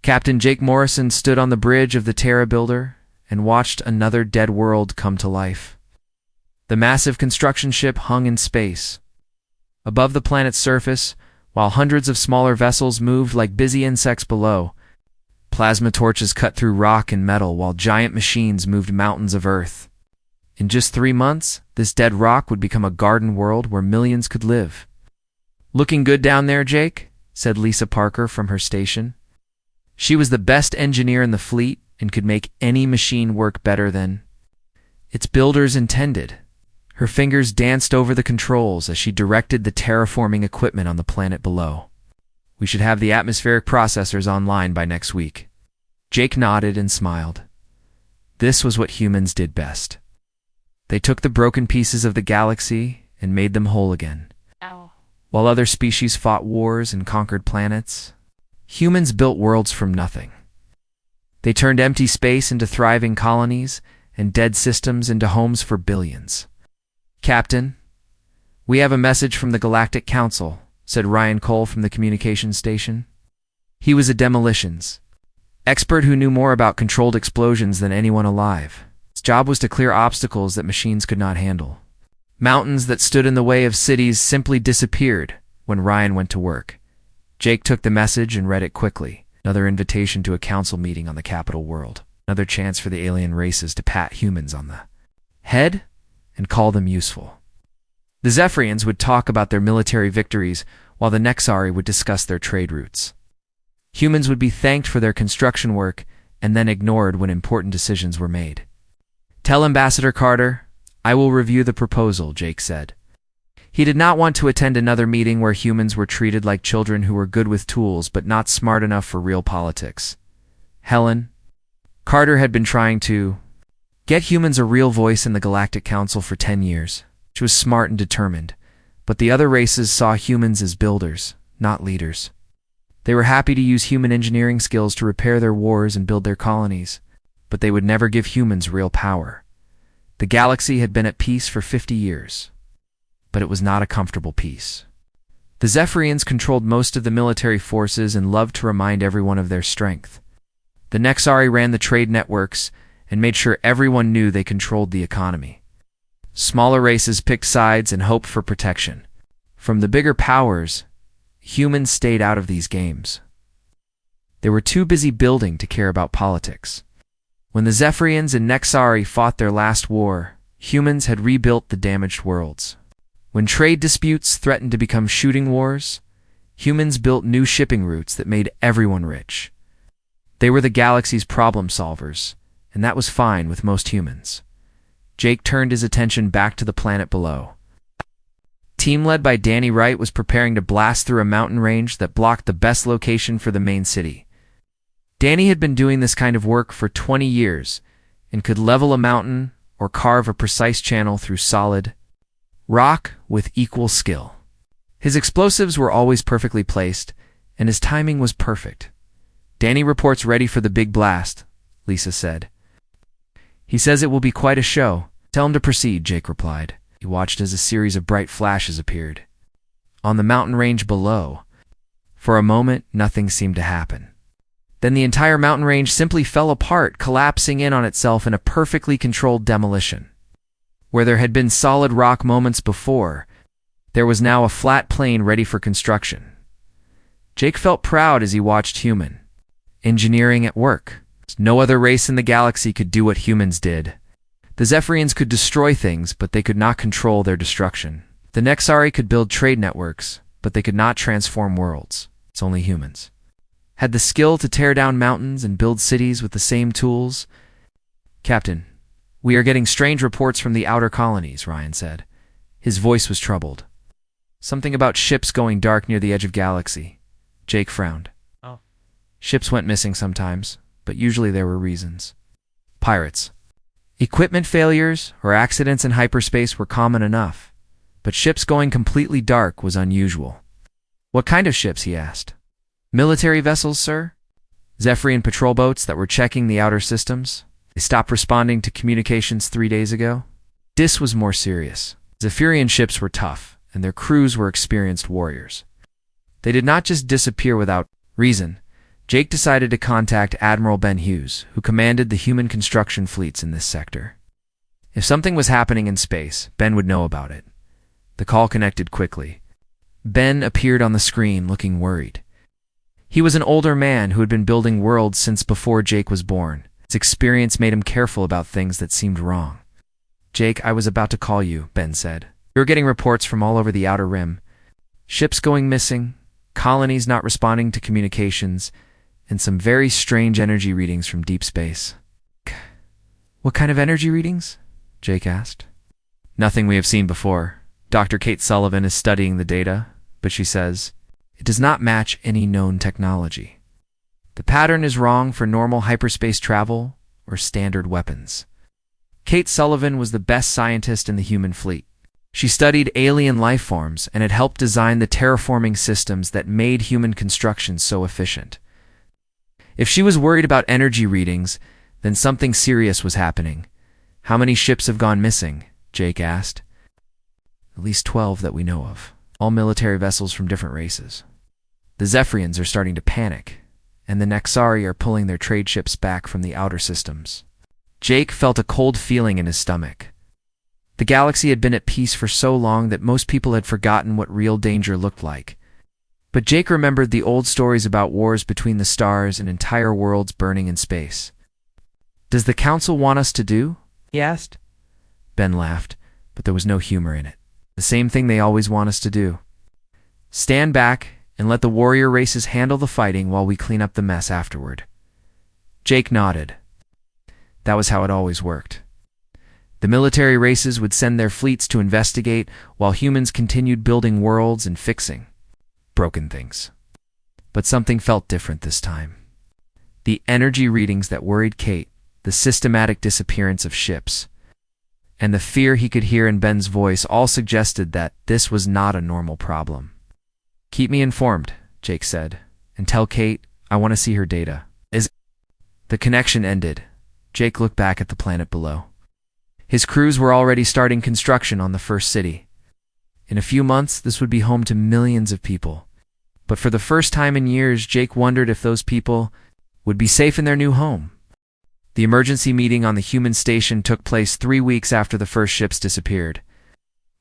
Captain Jake Morrison stood on the bridge of the Terra Builder and watched another dead world come to life. The massive construction ship hung in space. Above the planet's surface, while hundreds of smaller vessels moved like busy insects below, plasma torches cut through rock and metal while giant machines moved mountains of earth. In just 3 months, this dead rock would become a garden world where millions could live. "Looking good down there, Jake?" said Lisa Parker from her station. She was the best engineer in the fleet and could make any machine work better than its builders intended. Her fingers danced over the controls as she directed the terraforming equipment on the planet below. "We should have the atmospheric processors online by next week." Jake nodded and smiled. This was what humans did best. They took the broken pieces of the galaxy and made them whole again. While other species fought wars and conquered planets, humans built worlds from nothing. They turned empty space into thriving colonies and dead systems into homes for billions. "Captain, we have a message from the Galactic Council," said Ryan Cole from the communications station. He was a demolitions expert who knew more about controlled explosions than anyone alive. His job was to clear obstacles that machines could not handle. Mountains that stood in the way of cities simply disappeared when Ryan went to work. Jake took the message and read it quickly. Another invitation to a council meeting on the capital world. Another chance for the alien races to pat humans on the head and call them useful. The Zephyrians would talk about their military victories while the Nexari would discuss their trade routes. Humans would be thanked for their construction work and then ignored when important decisions were made. "Tell Ambassador Carter, I will review the proposal," Jake said. He did not want to attend another meeting where humans were treated like children who were good with tools but not smart enough for real politics. Helen, Carter had been trying to get humans a real voice in the Galactic Council for 10 years. She was smart and determined, but the other races saw humans as builders, not leaders. They were happy to use human engineering skills to repair their wars and build their colonies, but they would never give humans real power. The galaxy had been at peace for 50 years, but it was not a comfortable peace. The Zephyrians controlled most of the military forces and loved to remind everyone of their strength. The Nexari ran the trade networks and made sure everyone knew they controlled the economy. Smaller races picked sides and hoped for protection. From the bigger powers, humans stayed out of these games. They were too busy building to care about politics. When the Zephyrians and Nexari fought their last war, humans had rebuilt the damaged worlds. When trade disputes threatened to become shooting wars, humans built new shipping routes that made everyone rich. They were the galaxy's problem solvers, and that was fine with most humans. Jake turned his attention back to the planet below. Team led by Danny Wright was preparing to blast through a mountain range that blocked the best location for the main city. Danny had been doing this kind of work for 20 years and could level a mountain or carve a precise channel through solid rock with equal skill. His explosives were always perfectly placed, and his timing was perfect. "Danny reports ready for the big blast," Lisa said. "He says it will be quite a show. Tell him to proceed," Jake replied. He watched as a series of bright flashes appeared. On the mountain range below, for a moment, nothing seemed to happen. Then the entire mountain range simply fell apart, collapsing in on itself in a perfectly controlled demolition. Where there had been solid rock moments before, there was now a flat plain ready for construction. Jake felt proud as he watched human engineering at work. No other race in the galaxy could do what humans did. The Zephyrians could destroy things, but they could not control their destruction. The Nexari could build trade networks, but they could not transform worlds. It's only humans had the skill to tear down mountains and build cities with the same tools. "Captain, we are getting strange reports from the outer colonies," Ryan said. His voice was troubled. "Something about ships going dark near the edge of galaxy." Jake frowned. "Oh. Ships went missing sometimes, but usually there were reasons. Pirates. Equipment failures or accidents in hyperspace were common enough, but ships going completely dark was unusual." "What kind of ships?" he asked. "Military vessels, sir. Zephyrian patrol boats that were checking the outer systems. They stopped responding to communications 3 days ago." This was more serious. Zephyrian ships were tough, and their crews were experienced warriors. They did not just disappear without reason. Jake decided to contact Admiral Ben Hughes, who commanded the human construction fleets in this sector. If something was happening in space, Ben would know about it. The call connected quickly. Ben appeared on the screen looking worried. He was an older man who had been building worlds since before Jake was born. His experience made him careful about things that seemed wrong. "Jake, I was about to call you," Ben said. "We were getting reports from all over the Outer Rim. Ships going missing, colonies not responding to communications, and some very strange energy readings from deep space." "What kind of energy readings?" Jake asked. "Nothing we have seen before. Dr. Kate Sullivan is studying the data, but she says it does not match any known technology. The pattern is wrong for normal hyperspace travel or standard weapons." Kate Sullivan was the best scientist in the human fleet. She studied alien life forms and had helped design the terraforming systems that made human construction so efficient. If she was worried about energy readings, then something serious was happening. "How many ships have gone missing?" Jake asked. "At least 12 that we know of, all military vessels from different races. The Zephyrians are starting to panic, and the Naxari are pulling their trade ships back from the outer systems." Jake felt a cold feeling in his stomach. The galaxy had been at peace for so long that most people had forgotten what real danger looked like. But Jake remembered the old stories about wars between the stars and entire worlds burning in space. "Does the Council want us to do?" he asked. Ben laughed, but there was no humor in it. "The same thing they always want us to do. Stand back and let the warrior races handle the fighting while we clean up the mess afterward." Jake nodded. That was how it always worked. The military races would send their fleets to investigate while humans continued building worlds and fixing broken things. But something felt different this time. The energy readings that worried Kate, the systematic disappearance of ships, and the fear he could hear in Ben's voice all suggested that this was not a normal problem. "Keep me informed," Jake said, "and tell Kate I want to see her data." The connection ended. Jake looked back at the planet below. His crews were already starting construction on the first city. In a few months, this would be home to millions of people. But for the first time in years, Jake wondered if those people would be safe in their new home. The emergency meeting on the human station took place 3 weeks after the first ships disappeared.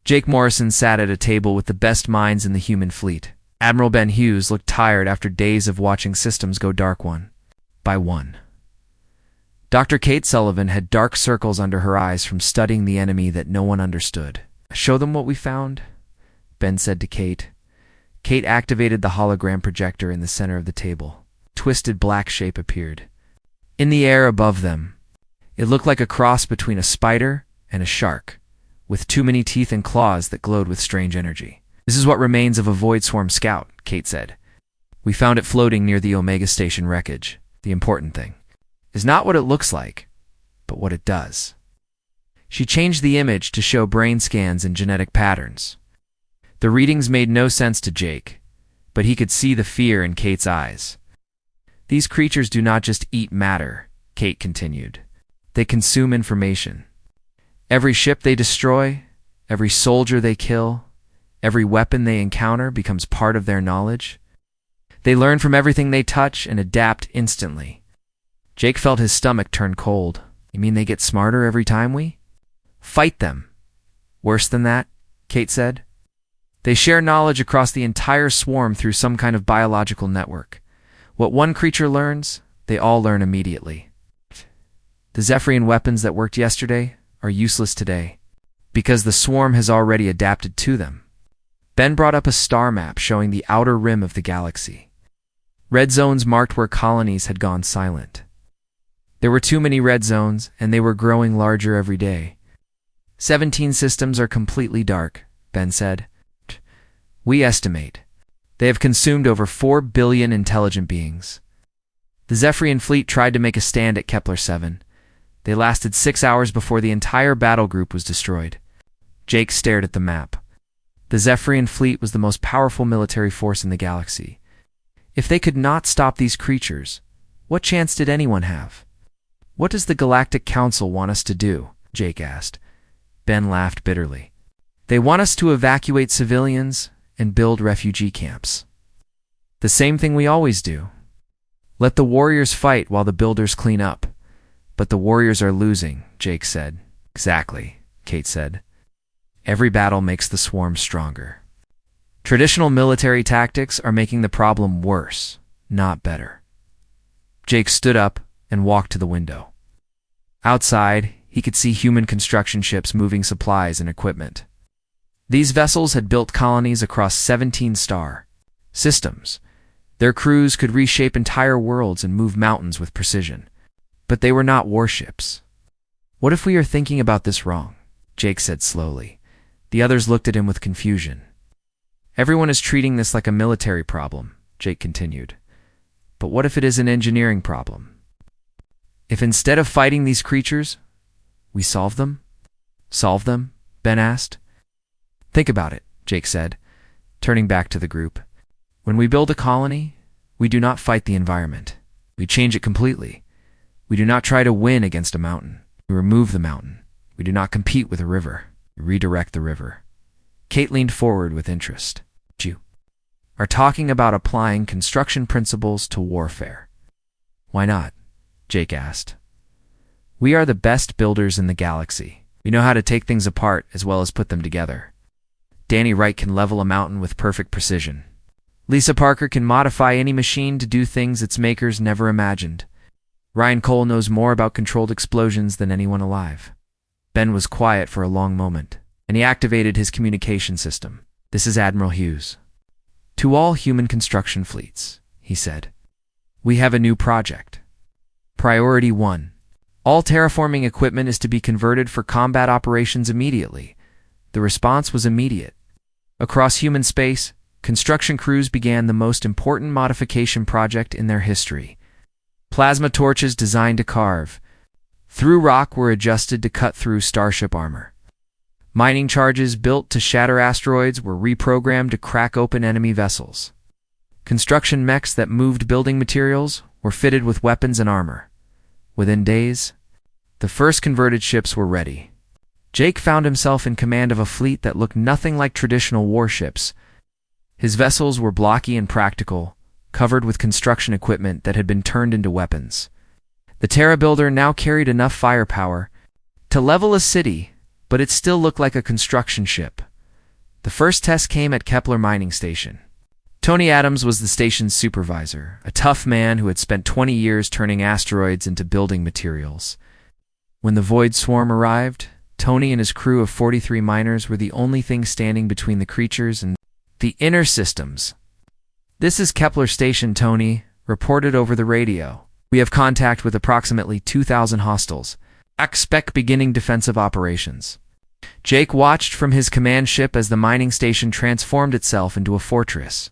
Jake Morrison sat at a table with the best minds in the human fleet. Admiral Ben Hughes looked tired after days of watching systems go dark one by one. Dr. Kate Sullivan had dark circles under her eyes from studying the enemy that no one understood. "Show them what we found," Ben said to Kate. Kate activated the hologram projector in the center of the table. A twisted black shape appeared. In the air above them, it looked like a cross between a spider and a shark, with too many teeth and claws that glowed with strange energy. "This is what remains of a Void Swarm scout," Kate said. "We found it floating near the Omega Station wreckage. The important thing is not what it looks like, but what it does." She changed the image to show brain scans and genetic patterns. The readings made no sense to Jake, but he could see the fear in Kate's eyes. "These creatures do not just eat matter," Kate continued. "They consume information. Every ship they destroy, every soldier they kill, every weapon they encounter becomes part of their knowledge. They learn from everything they touch and adapt instantly." Jake felt his stomach turn cold. "You mean they get smarter every time we fight them?" "Worse than that," Kate said. "They share knowledge across the entire swarm through some kind of biological network. What one creature learns, they all learn immediately. The Zephyrian weapons that worked yesterday are useless today, because the swarm has already adapted to them." Ben brought up a star map showing the outer rim of the galaxy. Red zones marked where colonies had gone silent. There were too many red zones, and they were growing larger every day. 17 systems are completely dark, Ben said. "We estimate they have consumed over 4 billion intelligent beings." The Zephyrian fleet tried to make a stand at Kepler 7. They lasted 6 hours before the entire battle group was destroyed. Jake stared at the map. The Zephyrian fleet was the most powerful military force in the galaxy. If they could not stop these creatures, what chance did anyone have? "What does the Galactic Council want us to do?" Jake asked. Ben laughed bitterly. "They want us to evacuate civilians and build refugee camps. The same thing we always do. Let the warriors fight while the builders clean up. But the warriors are losing, Jake said. Exactly, Kate said. Every battle makes the swarm stronger. Traditional military tactics are making the problem worse, not better. Jake stood up and walked to the window. Outside, he could see human construction ships moving supplies and equipment. These vessels had built colonies across 17 star systems. Their crews could reshape entire worlds and move mountains with precision. But they were not warships. What if we are thinking about this wrong? Jake said slowly. The others looked at him with confusion. Everyone is treating this like a military problem, Jake continued. But what if it is an engineering problem? If instead of fighting these creatures, we solve them? Solve them? Ben asked. Think about it, Jake said, turning back to the group. When we build a colony, we do not fight the environment. We change it completely. We do not try to win against a mountain. We remove the mountain. We do not compete with a river. We redirect the river. Kate leaned forward with interest. You are talking about applying construction principles to warfare. Why not? Jake asked. We are the best builders in the galaxy. We know how to take things apart as well as put them together. Danny Wright can level a mountain with perfect precision. Lisa Parker can modify any machine to do things its makers never imagined. Ryan Cole knows more about controlled explosions than anyone alive. Ben was quiet for a long moment, and he activated his communication system. This is Admiral Hughes. To all human construction fleets, he said. We have a new project. Priority 1. All terraforming equipment is to be converted for combat operations immediately. The response was immediate. Across human space, construction crews began the most important modification project in their history. Plasma torches designed to carve through rock were adjusted to cut through starship armor. Mining charges built to shatter asteroids were reprogrammed to crack open enemy vessels. Construction mechs that moved building materials were fitted with weapons and armor. Within days, the first converted ships were ready. Jake found himself in command of a fleet that looked nothing like traditional warships. His vessels were blocky and practical, covered with construction equipment that had been turned into weapons. The Terra Builder now carried enough firepower to level a city, but it still looked like a construction ship. The first test came at Kepler Mining Station. Tony Adams was the station's supervisor, a tough man who had spent 20 years turning asteroids into building materials. When the Void Swarm arrived, Tony and his crew of 43 miners were the only thing standing between the creatures and the inner systems. This is Kepler Station, Tony reported over the radio. We have contact with approximately 2,000 hostiles. Expect beginning defensive operations. Jake watched from his command ship as the mining station transformed itself into a fortress.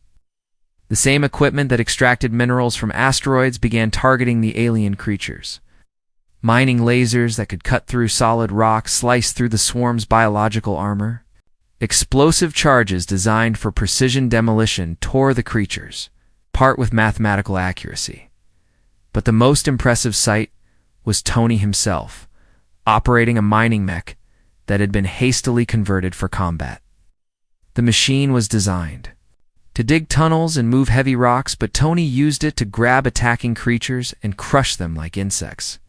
The same equipment that extracted minerals from asteroids began targeting the alien creatures. Mining lasers that could cut through solid rock sliced through the swarm's biological armor. Explosive charges designed for precision demolition tore the creatures, apart with mathematical accuracy. But the most impressive sight was Tony himself, operating a mining mech that had been hastily converted for combat. The machine was designed to dig tunnels and move heavy rocks, but Tony used it to grab attacking creatures and crush them like insects.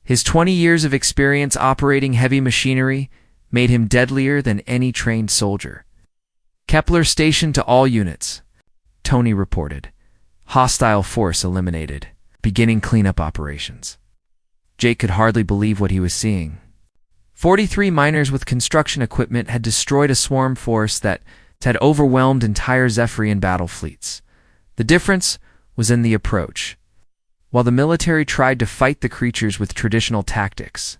His 20 years of experience operating heavy machinery made him deadlier than any trained soldier. Kepler Station to all units, Tony reported. Hostile force eliminated. Beginning cleanup operations. Jake could hardly believe what he was seeing. 43 miners with construction equipment had destroyed a swarm force that had overwhelmed entire Zephyrian battle fleets. The difference was in the approach. While the military tried to fight the creatures with traditional tactics,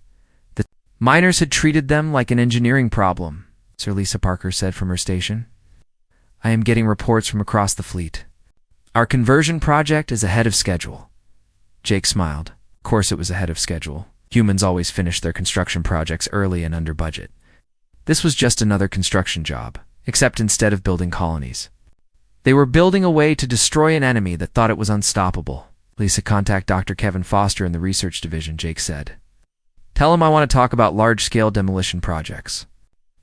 the miners had treated them like an engineering problem, Sir Lisa Parker said from her station. I am getting reports from across the fleet. Our conversion project is ahead of schedule. Jake smiled. Of course it was ahead of schedule. Humans always finish their construction projects early and under budget. This was just another construction job, except instead of building colonies, they were building a way to destroy an enemy that thought it was unstoppable. Lisa, contact Dr. Kevin Foster in the research division, Jake said. Tell him I want to talk about large-scale demolition projects.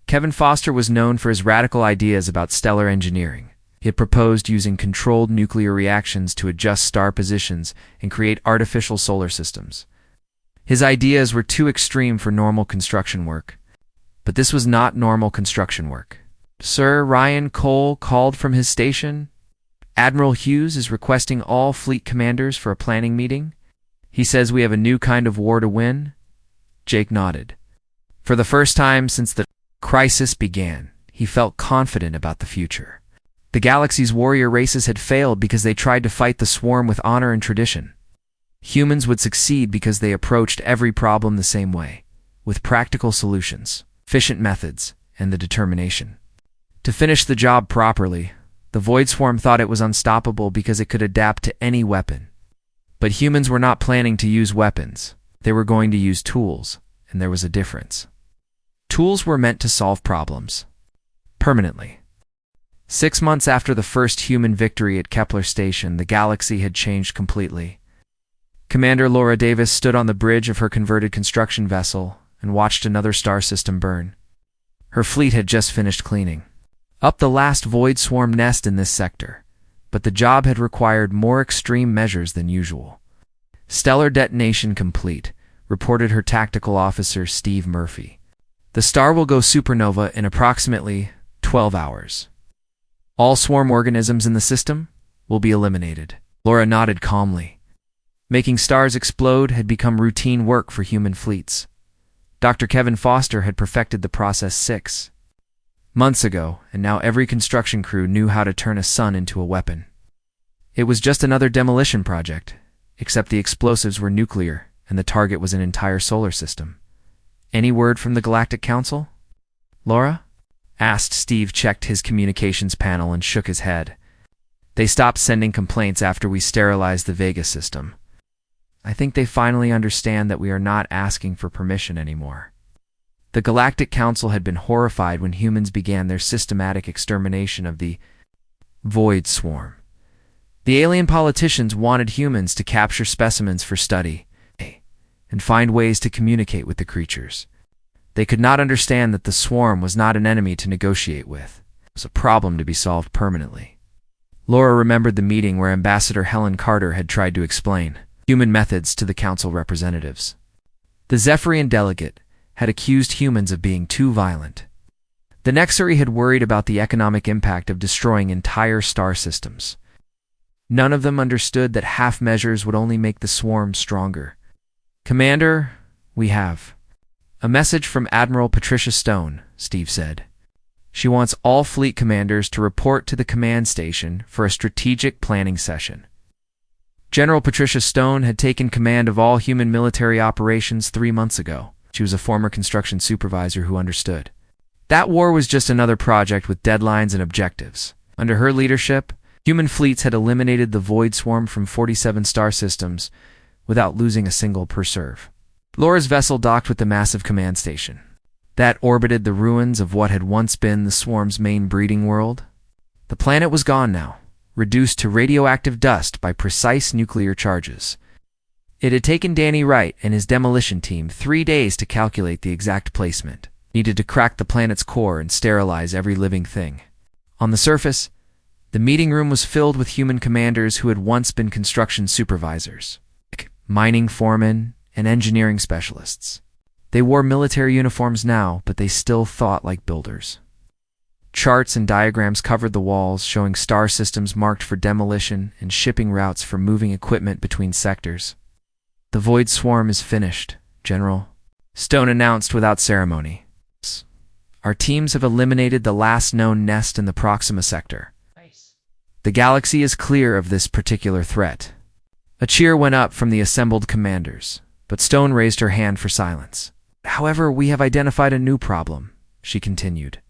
Kevin Foster was known for his radical ideas about stellar engineering. It proposed using controlled nuclear reactions to adjust star positions and create artificial solar systems. His ideas were too extreme for normal construction work. But this was not normal construction work. Sir Ryan Cole called from his station. Admiral Hughes is requesting all fleet commanders for a planning meeting. He says we have a new kind of war to win. Jake nodded. For the first time since the crisis began, he felt confident about the future. The galaxy's warrior races had failed because they tried to fight the swarm with honor and tradition. Humans would succeed because they approached every problem the same way, with practical solutions, efficient methods, and the determination to finish the job properly. The Void Swarm thought it was unstoppable because it could adapt to any weapon. But humans were not planning to use weapons. They were going to use tools, and there was a difference. Tools were meant to solve problems permanently. 6 months after the first human victory at Kepler Station, the galaxy had changed completely. Commander Laura Davis stood on the bridge of her converted construction vessel and watched another star system burn. Her fleet had just finished cleaning up the last Void Swarm nest in this sector, but the job had required more extreme measures than usual. "Stellar detonation complete," reported her tactical officer Steve Murphy. "The star will go supernova in approximately 12 hours. All swarm organisms in the system will be eliminated." Laura nodded calmly. Making stars explode had become routine work for human fleets. Dr. Kevin Foster had perfected the process 6 months ago, and now every construction crew knew how to turn a sun into a weapon. It was just another demolition project, except the explosives were nuclear and the target was an entire solar system. "Any word from the Galactic Council, Laura?" asked Steve. Checked his communications panel and shook his head. "They stopped sending complaints after we sterilized the Vega system. I think they finally understand that we are not asking for permission anymore." The Galactic Council had been horrified when humans began their systematic extermination of the Void Swarm. The alien politicians wanted humans to capture specimens for study and find ways to communicate with the creatures. They could not understand that the swarm was not an enemy to negotiate with. It was a problem to be solved permanently. Laura remembered the meeting where Ambassador Helen Carter had tried to explain human methods to the council representatives. The Zephyrian delegate had accused humans of being too violent. The Nexari had worried about the economic impact of destroying entire star systems. None of them understood that half measures would only make the swarm stronger. "Commander, we have a message from Admiral Patricia Stone," Steve said. "She wants all fleet commanders to report to the command station for a strategic planning session." General Patricia Stone had taken command of all human military operations 3 months ago. She was a former construction supervisor who understood. That war was just another project with deadlines and objectives. Under her leadership, human fleets had eliminated the Void Swarm from 47 star systems without losing a single per serve. Laura's vessel docked with the massive command station that orbited the ruins of what had once been the swarm's main breeding world. The planet was gone now, reduced to radioactive dust by precise nuclear charges. It had taken Danny Wright and his demolition team 3 days to calculate the exact placement needed to crack the planet's core and sterilize every living thing. On the surface, the meeting room was filled with human commanders who had once been construction supervisors, mining foremen, and engineering specialists. They wore military uniforms now, but they still thought like builders. Charts and diagrams covered the walls, showing star systems marked for demolition and shipping routes for moving equipment between sectors. "The Void Swarm is finished, General," Stone announced without ceremony. "Our teams have eliminated the last known nest in the Proxima sector. The galaxy is clear of this particular threat." A cheer went up from the assembled commanders, but Stone raised her hand for silence. "However, we have identified a new problem," she continued.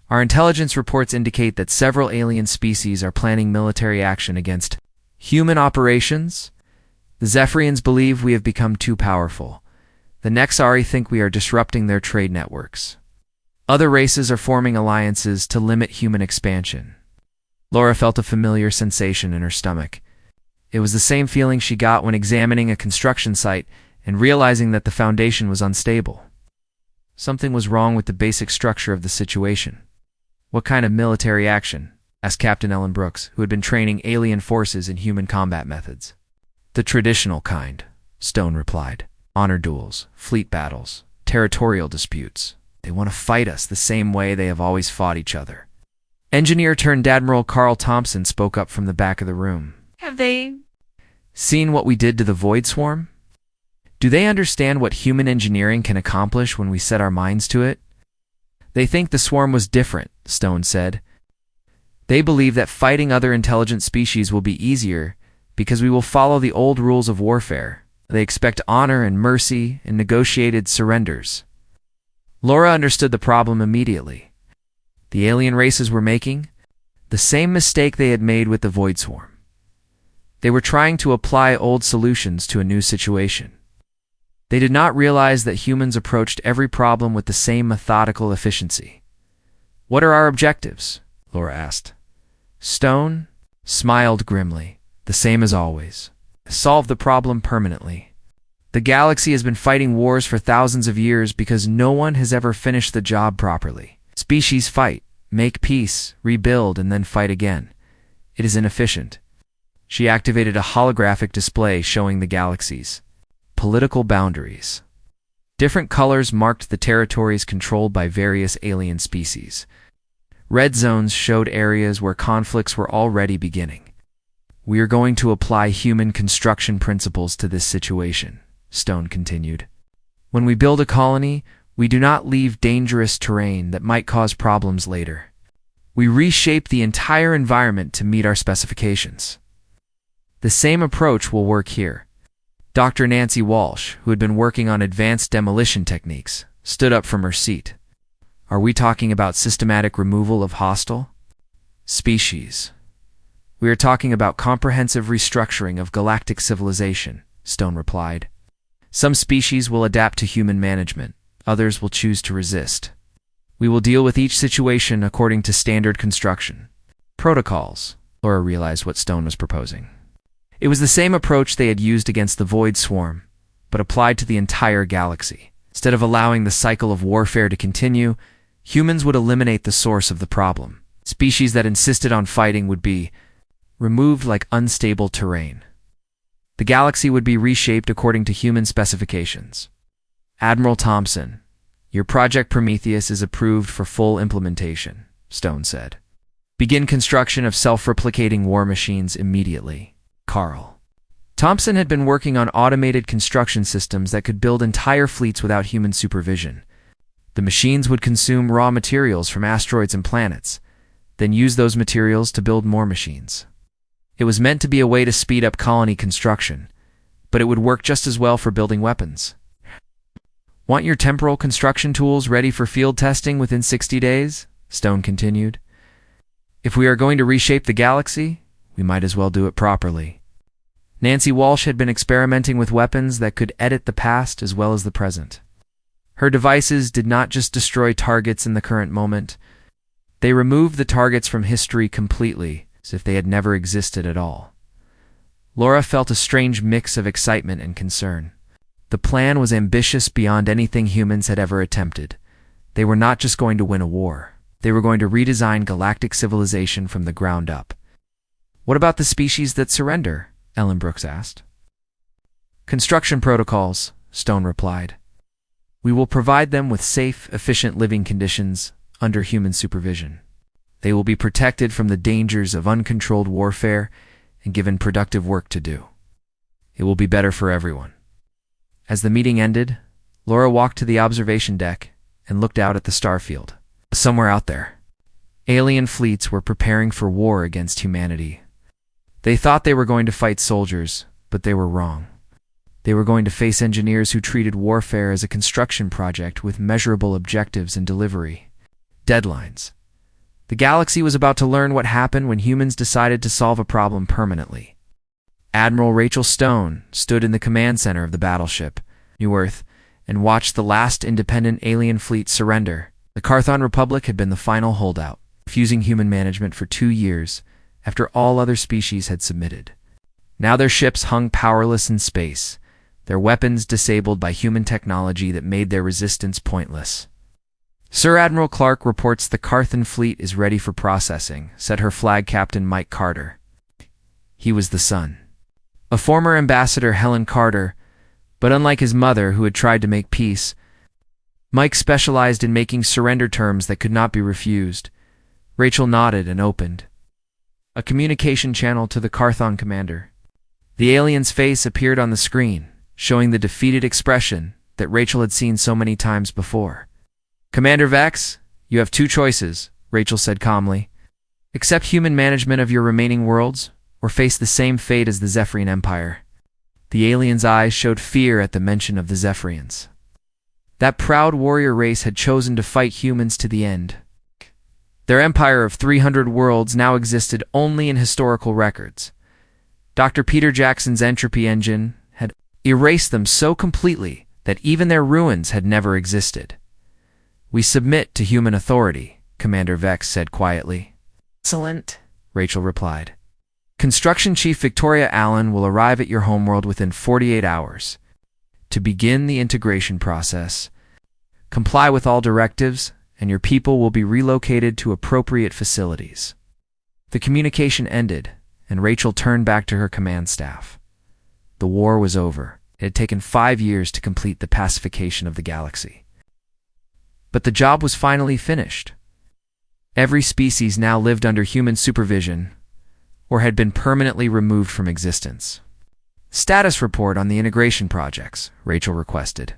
"Our intelligence reports indicate that several alien species are planning military action against human operations. The Zephyrians believe we have become too powerful. The Nexari think we are disrupting their trade networks. Other races are forming alliances to limit human expansion." Laura felt a familiar sensation in her stomach. It was the same feeling she got when examining a construction site and realizing that the foundation was unstable. Something was wrong with the basic structure of the situation. "What kind of military action?" asked Captain Ellen Brooks, who had been training alien forces in human combat methods. The traditional kind, Stone replied. Honor duels, fleet battles, territorial disputes. They want to fight us the same way they have always fought each other. Engineer-turned-Admiral Carl Thompson spoke up from the back of the room. Have they Seen what we did to the Void Swarm? Do they understand what human engineering can accomplish when we set our minds to it? They think the swarm was different, Stone said. They believe that fighting other intelligent species will be easier because we will follow the old rules of warfare. They expect honor and mercy and negotiated surrenders. Laura understood the problem immediately. The alien races were making the same mistake they had made with the Void Swarm. They were trying to apply old solutions to a new situation. They did not realize that humans approached every problem with the same methodical efficiency. What are our objectives? Laura asked. Stone smiled grimly. The same as always. Solve the problem permanently. The galaxy has been fighting wars for thousands of years because no one has ever finished the job properly. Species fight, make peace, rebuild, and then fight again. It is inefficient. She activated a holographic display showing the galaxies. Political boundaries. Different colors marked the territories controlled by various alien species. Red zones showed areas where conflicts were already beginning. We are going to apply human construction principles to this situation, Stone continued. When we build a colony, we do not leave dangerous terrain that might cause problems later. We reshape the entire environment to meet our specifications. The same approach will work here. Dr. Nancy Walsh, who had been working on advanced demolition techniques, stood up from her seat. Are we talking about systematic removal of hostile species? We are talking about comprehensive restructuring of galactic civilization, Stone replied. Some species will adapt to human management, others will choose to resist. We will deal with each situation according to standard construction protocols. Laura realized what Stone was proposing. It was the same approach they had used against the Void Swarm, but applied to the entire galaxy. Instead of allowing the cycle of warfare to continue, humans would eliminate the source of the problem. Species that insisted on fighting would be removed like unstable terrain. The galaxy would be reshaped according to human specifications. Admiral Thompson, your Project Prometheus is approved for full implementation, Stone said. Begin construction of self-replicating war machines immediately. Carl. Thompson had been working on automated construction systems that could build entire fleets without human supervision. The machines would consume raw materials from asteroids and planets, then use those materials to build more machines. It was meant to be a way to speed up colony construction, but it would work just as well for building weapons. Want your temporal construction tools ready for field testing within 60 days? Stone continued. If we are going to reshape the galaxy, we might as well do it properly. Nancy Walsh had been experimenting with weapons that could edit the past as well as the present. Her devices did not just destroy targets in the current moment. They removed the targets from history completely, as if they had never existed at all. Laura felt a strange mix of excitement and concern. The plan was ambitious beyond anything humans had ever attempted. They were not just going to win a war. They were going to redesign galactic civilization from the ground up. What about the species that surrender? Ellen Brooks asked. Construction protocols, Stone replied. We will provide them with safe, efficient living conditions under human supervision. They will be protected from the dangers of uncontrolled warfare and given productive work to do. It will be better for everyone. As the meeting ended, Laura walked to the observation deck and looked out at the starfield. Somewhere out there, alien fleets were preparing for war against humanity. They thought they were going to fight soldiers, but they were wrong. They were going to face engineers who treated warfare as a construction project with measurable objectives and delivery deadlines. The galaxy was about to learn what happened when humans decided to solve a problem permanently. Admiral Rachel Stone stood in the command center of the battleship, New Earth, and watched the last independent alien fleet surrender. The Carthon Republic had been the final holdout, refusing human management for 2 years after all other species had submitted. Now their ships hung powerless in space, their weapons disabled by human technology that made their resistance pointless. Sir Admiral Clark reports the Carthan fleet is ready for processing, said her flag captain Mike Carter. He was the son of former Ambassador Helen Carter, but unlike his mother, who had tried to make peace, Mike specialized in making surrender terms that could not be refused. Rachel nodded and opened a communication channel to the Carthon commander. The alien's face appeared on the screen, showing the defeated expression that Rachel had seen so many times before. "Commander Vex, you have two choices," Rachel said calmly. "Accept human management of your remaining worlds, or face the same fate as the Zephyrian Empire." The alien's eyes showed fear at the mention of the Zephyrians. That proud warrior race had chosen to fight humans to the end. Their empire of 300 worlds now existed only in historical records. Dr. Peter Jackson's entropy engine had erased them so completely that even their ruins had never existed. "We submit to human authority," Commander Vex said quietly. "Excellent," Rachel replied. "Construction Chief Victoria Allen will arrive at your homeworld within 48 hours. To begin the integration process, comply with all directives, and your people will be relocated to appropriate facilities." The communication ended, and Rachel turned back to her command staff. The war was over. It had taken 5 years to complete the pacification of the galaxy. But the job was finally finished. Every species now lived under human supervision, or had been permanently removed from existence. "Status report on the integration projects," Rachel requested.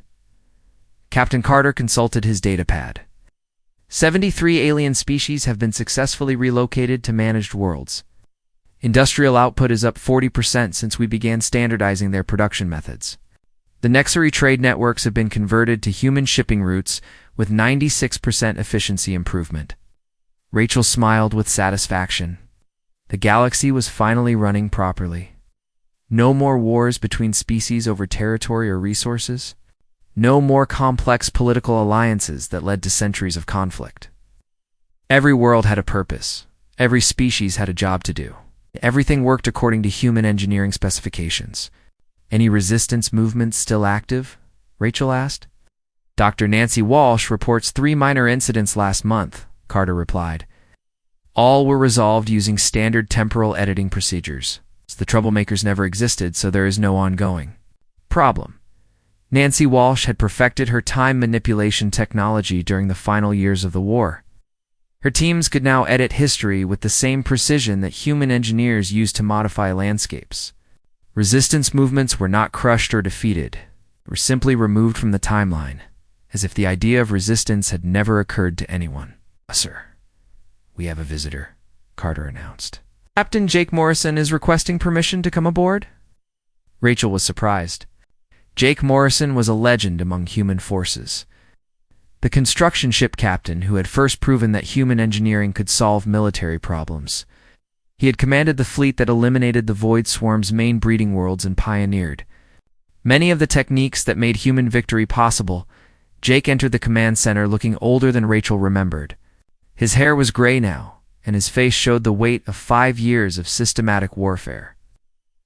Captain Carter consulted his datapad. 73 alien species have been successfully relocated to managed worlds. Industrial output is up 40% since we began standardizing their production methods. The Nexary trade networks have been converted to human shipping routes with 96% efficiency improvement. Rachel smiled with satisfaction. The galaxy was finally running properly. No more wars between species over territory or resources. No more complex political alliances that led to centuries of conflict. Every world had a purpose. Every species had a job to do. Everything worked according to human engineering specifications. "Any resistance movements still active?" Rachel asked. "Dr. Nancy Walsh reports 3 minor incidents last month," Carter replied. "All were resolved using standard temporal editing procedures. The troublemakers never existed, so there is no ongoing problem." Nancy Walsh had perfected her time manipulation technology during the final years of the war. Her teams could now edit history with the same precision that human engineers used to modify landscapes. Resistance movements were not crushed or defeated. They were simply removed from the timeline, as if the idea of resistance had never occurred to anyone. "Sir, we have a visitor," Carter announced. "Captain Jake Morrison is requesting permission to come aboard?" Rachel was surprised. Jake Morrison was a legend among human forces. The construction ship captain who had first proven that human engineering could solve military problems. He had commanded the fleet that eliminated the Void Swarm's main breeding worlds and pioneered many of the techniques that made human victory possible. Jake entered the command center looking older than Rachel remembered. His hair was gray now, and his face showed the weight of 5 years of systematic warfare.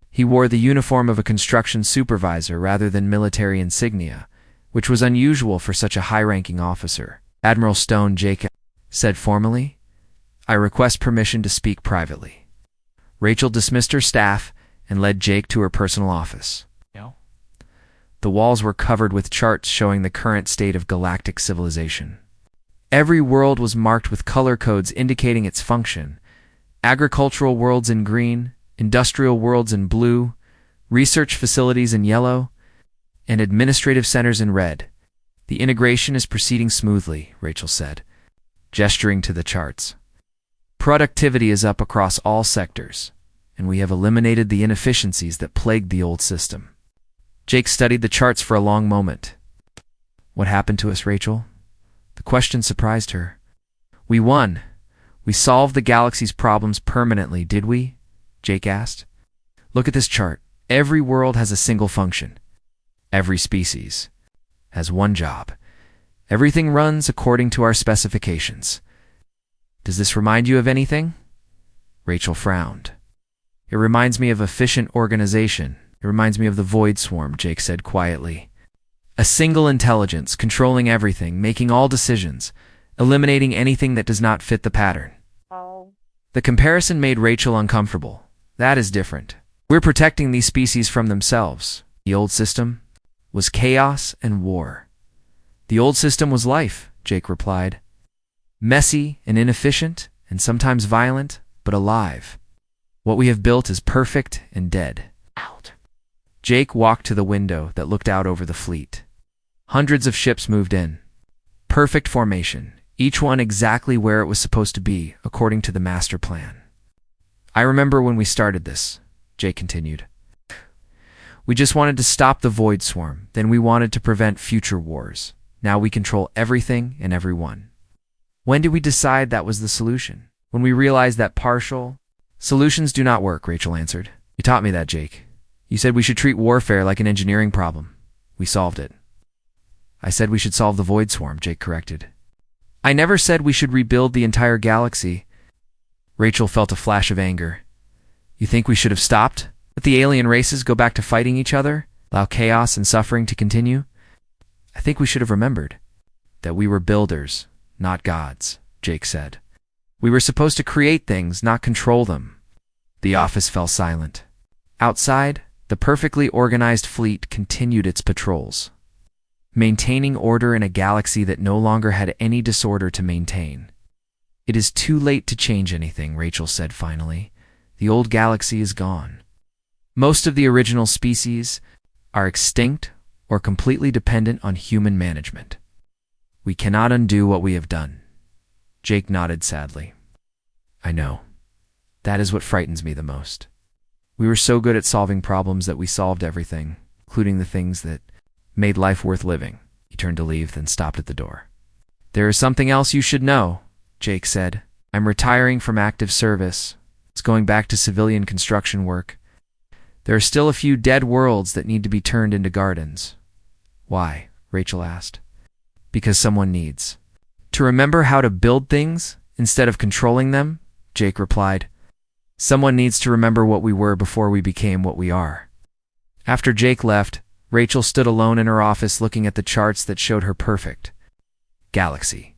He wore the uniform of a construction supervisor rather than military insignia, which was unusual for such a high-ranking officer. "Admiral Stone," Jake said formally, "I request permission to speak privately." Rachel dismissed her staff and led Jake to her personal office. The walls were covered with charts showing the current state of galactic civilization. Every world was marked with color codes indicating its function. Agricultural worlds in green, industrial worlds in blue, research facilities in yellow, and administrative centers in red. "The integration is proceeding smoothly," Rachel said, gesturing to the charts. "Productivity is up across all sectors, and we have eliminated the inefficiencies that plagued the old system." Jake studied the charts for a long moment. "What happened to us, Rachel?" The question surprised her. "We won. We solved the galaxy's problems permanently, did we?" Jake asked. "Look at this chart. Every world has a single function. Every species has one job. Everything runs according to our specifications. Does this remind you of anything?" Rachel frowned. "It reminds me of efficient organization. It reminds me of the Void Swarm," Jake said quietly. "A single intelligence controlling everything, making all decisions, eliminating anything that does not fit the pattern. The comparison made Rachel uncomfortable. That is different. We're protecting these species from themselves. The old system was chaos and war. The old system was life, Jake replied. Messy and inefficient, and sometimes violent, but alive. What we have built is perfect and dead. Jake walked to the window that looked out over the fleet. Hundreds of ships moved in. Perfect formation, each one exactly where it was supposed to be, according to the master plan. I remember when we started this, Jake continued. We just wanted to stop the Void Swarm, then we wanted to prevent future wars. Now we control everything and everyone. When did we decide that was the solution? When we realized that partial solutions do not work, Rachel answered. You taught me that, Jake. You said we should treat warfare like an engineering problem. We solved it. I said we should solve the Void Swarm, Jake corrected. I never said we should rebuild the entire galaxy. Rachel felt a flash of anger. You think we should have stopped? Let the alien races go back to fighting each other? Allow chaos and suffering to continue? I think we should have remembered that we were builders, not gods, Jake said. We were supposed to create things, not control them. The office fell silent. Outside, the perfectly organized fleet continued its patrols, maintaining order in a galaxy that no longer had any disorder to maintain. It is too late to change anything, Rachel said finally. The old galaxy is gone. Most of the original species are extinct or completely dependent on human management. We cannot undo what we have done. Jake nodded sadly. I know. That is what frightens me the most. We were so good at solving problems that we solved everything, including the things that made life worth living. He turned to leave, then stopped at the door. There is something else you should know, Jake said. I'm retiring from active service. It's going back to civilian construction work. There are still a few dead worlds that need to be turned into gardens. Why? Rachel asked. Because someone needs to remember how to build things instead of controlling them, Jake replied. Someone needs to remember what we were before we became what we are. After Jake left, Rachel stood alone in her office looking at the charts that showed her perfect galaxy.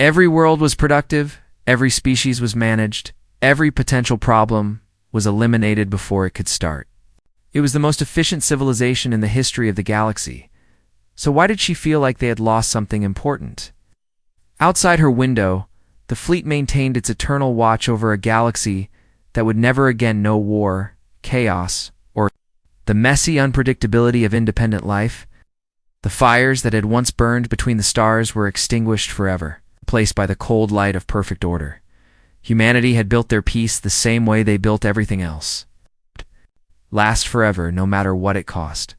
Every world was productive, every species was managed, every potential problem was eliminated before it could start. It was the most efficient civilization in the history of the galaxy. So why did she feel like they had lost something important? Outside her window, the fleet maintained its eternal watch over a galaxy that would never again know war, chaos, or the messy unpredictability of independent life. The fires that had once burned between the stars were extinguished forever, replaced by the cold light of perfect order. Humanity had built their peace the same way they built everything else. Last forever, no matter what it cost.